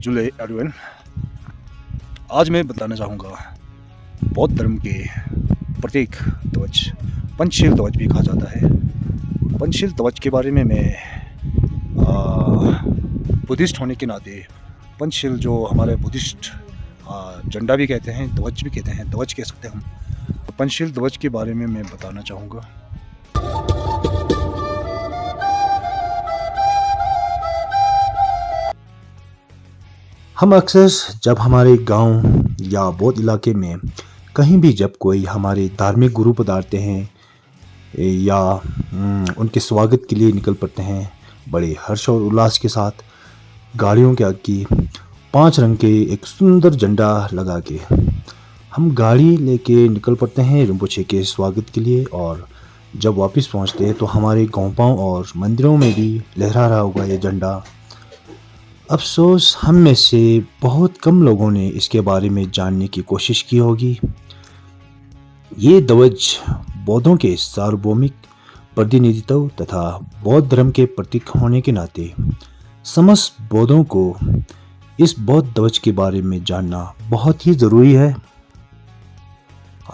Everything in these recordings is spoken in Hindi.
जुले एडविन। आज मैं बताना चाहूँगा बौद्ध धर्म के प्रतीक ध्वज, पंचशील ध्वज भी कहा जाता है। पंचशील ध्वज के बारे में मैं बुद्धिस्ट होने के नाते पंचशील जो हमारे बुद्धिस्ट झंडा भी कहते हैं, ध्वज भी कहते हैं, ध्वज कह सकते हैं हम। पंचशील ध्वज के बारे में मैं बताना चाहूँगा। हम अक्सर जब हमारे गांव या बौद्ध इलाके में कहीं भी जब कोई हमारे धार्मिक गुरु पधारते हैं या उनके स्वागत के लिए निकल पड़ते हैं, बड़े हर्ष और उल्लास के साथ गाड़ियों के आगे 5 रंग के एक सुंदर झंडा लगा के हम गाड़ी लेके निकल पड़ते हैं रिम्पोछे के स्वागत के लिए। और जब वापस पहुंचते हैं तो हमारे गांव और मंदिरों में भी लहरा रहा होगा ये झंडा। अफसोस हम में से बहुत कम लोगों ने इसके बारे में जानने की कोशिश की होगी। ये ध्वज बौद्धों के सार्वभौमिक प्रतिनिधित्व तथा बौद्ध धर्म के प्रतीक होने के नाते समस्त बौद्धों को इस बौद्ध ध्वज के बारे में जानना बहुत ही ज़रूरी है।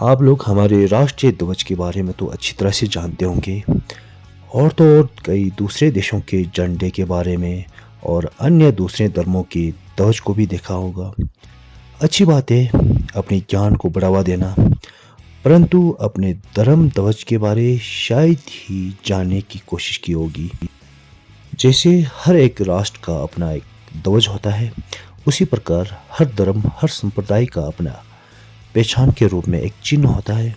आप लोग हमारे राष्ट्रीय ध्वज के बारे में तो अच्छी तरह से जानते होंगे, और तो और कई दूसरे देशों के झंडे के बारे में और अन्य दूसरे धर्मों की ध्वज को भी देखा होगा। अच्छी बात है अपने ज्ञान को बढ़ावा देना, परंतु अपने धर्म ध्वज के बारे शायद ही जानने की कोशिश की होगी। जैसे हर एक राष्ट्र का अपना एक ध्वज होता है, उसी प्रकार हर धर्म हर संप्रदाय का अपना पहचान के रूप में एक चिन्ह होता है,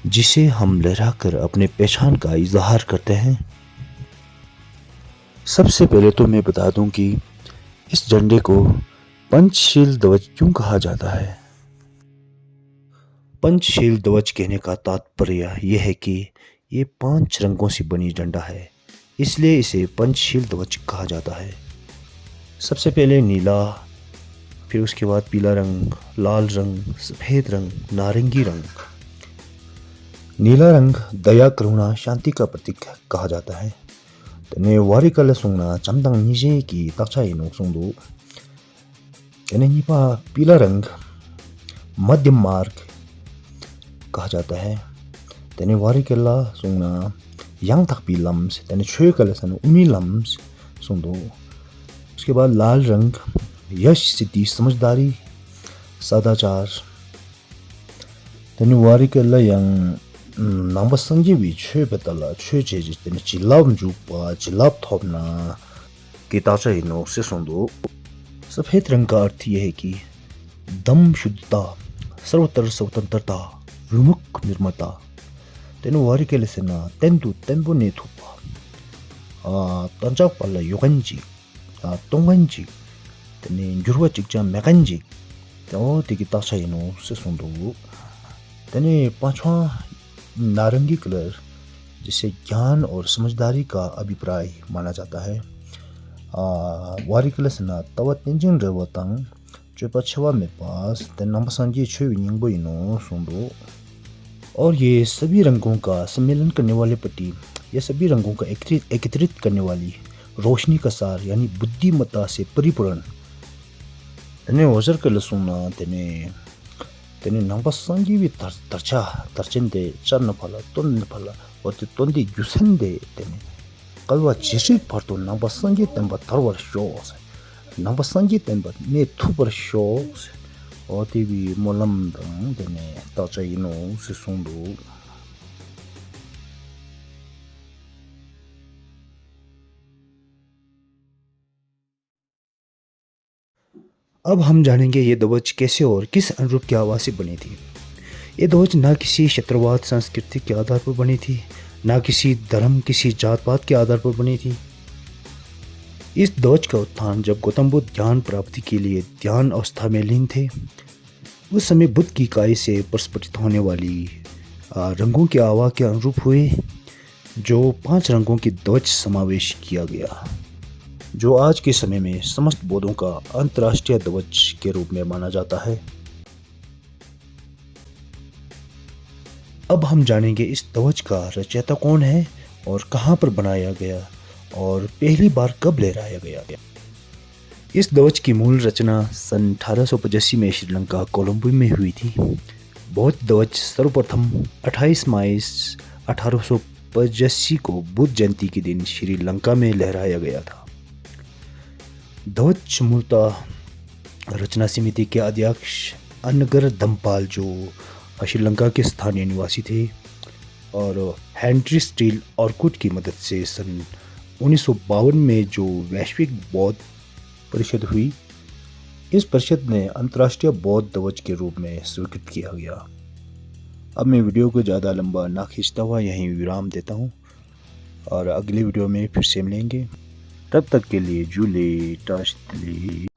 जिसे हम लहराकर अपने पहचान का इजहार करते हैं। सबसे पहले तो मैं बता दूं कि इस झंडे को पंचशील ध्वज क्यों कहा जाता है। पंचशील ध्वज कहने का तात्पर्य यह है कि ये 5 रंगों से बनी झंडा है, इसलिए इसे पंचशील ध्वज कहा जाता है। सबसे पहले नीला, फिर उसके बाद पीला रंग, लाल रंग, सफ़ेद रंग, नारंगी रंग। नीला रंग दया, करुणा, शांति का प्रतीक कहा जाता है। तने वारिकल सुंगना चमदंग निजे की तक्षाई नो सुंदो। तने निपा पीला रंग मध्यम मार्ग कहा जाता है। तने वारिकल सुंगना यांग तक पी लम्स, तने छुकल सन उमी लम्स सुंदो। उसके बाद लाल रंग यश, सिद्धि, समझदारी, सदाचार। तने वारिकल यांग नंबर संजीवी छे बतला छे चीज तेने चिल्लाव जुपा चिल्लाव थोपना किताचा इनो से सुंदो। सफेद रंग का अर्थ यह है कि दम, शुद्धता, सर्वतर स्वतंत्रता, विमुख निर्मता। तेनु वारी के लिए ना तेंदु तेंबु ने थुपा तंजाव पाला युगंजी तोंगंजी तेने जुर्वा चिकचा मैगंजी तो तिकिताचा इनो से सुंदो। तेने पांचवा नारंगी कलर, जिसे ज्ञान और समझदारी का अभिप्राय माना जाता है। वारी कलर ना तवा तेंजिंग रेवतंग जो पछवा में पास तेन नंबर संजी छुई निंगबो इनो सुंदो। और ये सभी रंगों का सम्मेलन करने वाले पट्टी, ये सभी रंगों का एकत्रित करने वाली रोशनी का सार यानी बुद्धिमत्ता से परिपूर्ण। तेने वजर कलर सुना तेने नंबर संजीवी तरचा तरचेंदे चरन फला तोन फला और तोंदी जुसेंदे तेने कलवा चिसी पर तो नंबर संजी तेंबा तरवर शोस नंबर संजी तेंबा ने थुपर शोस और टीवी मोलम दंग तेने तरचा इनो से सुंदो। अब हम जानेंगे ये ध्वज कैसे और किस अनुरूप की आवाज़ से बनी थी। ये ध्वज ना किसी क्षेत्रवाद संस्कृति के आधार पर बनी थी, ना किसी धर्म किसी जात पात के आधार पर बनी थी। इस ध्वज का उत्थान जब गौतम बुद्ध ज्ञान प्राप्ति के लिए ध्यान अवस्था में लीन थे, उस समय बुद्ध की काय से प्रस्फुटित होने वाली रंगों के आवाज़ के अनुरूप हुए, जो 5 रंगों की ध्वज समावेश किया गया, जो आज के समय में समस्त बौद्धों का अंतर्राष्ट्रीय ध्वज के रूप में माना जाता है। अब हम जानेंगे इस ध्वज का रचयिता कौन है और कहां पर बनाया गया और पहली बार कब लहराया गया। इस ध्वज की मूल रचना सन 1885 में श्रीलंका कोलंबो में हुई थी। बौद्ध ध्वज सर्वप्रथम 28 मई 1885 को बुद्ध जयंती के दिन श्रीलंका में लहराया गया था। ध्वज मूलतः रचना समिति के अध्यक्ष अनगर धम्पाल, जो श्रीलंका के स्थानीय निवासी थे, और हेनरी स्टील ऑर्कुड की मदद से सन 1952 में जो वैश्विक बौद्ध परिषद हुई, इस परिषद ने अंतर्राष्ट्रीय बौद्ध ध्वज के रूप में स्वीकृत किया गया। अब मैं वीडियो को ज़्यादा लंबा ना खींचता हुआ यहीं विराम देता हूँ और अगले वीडियो में फिर से मिलेंगे। तब तक के लिए जूले टास्टली।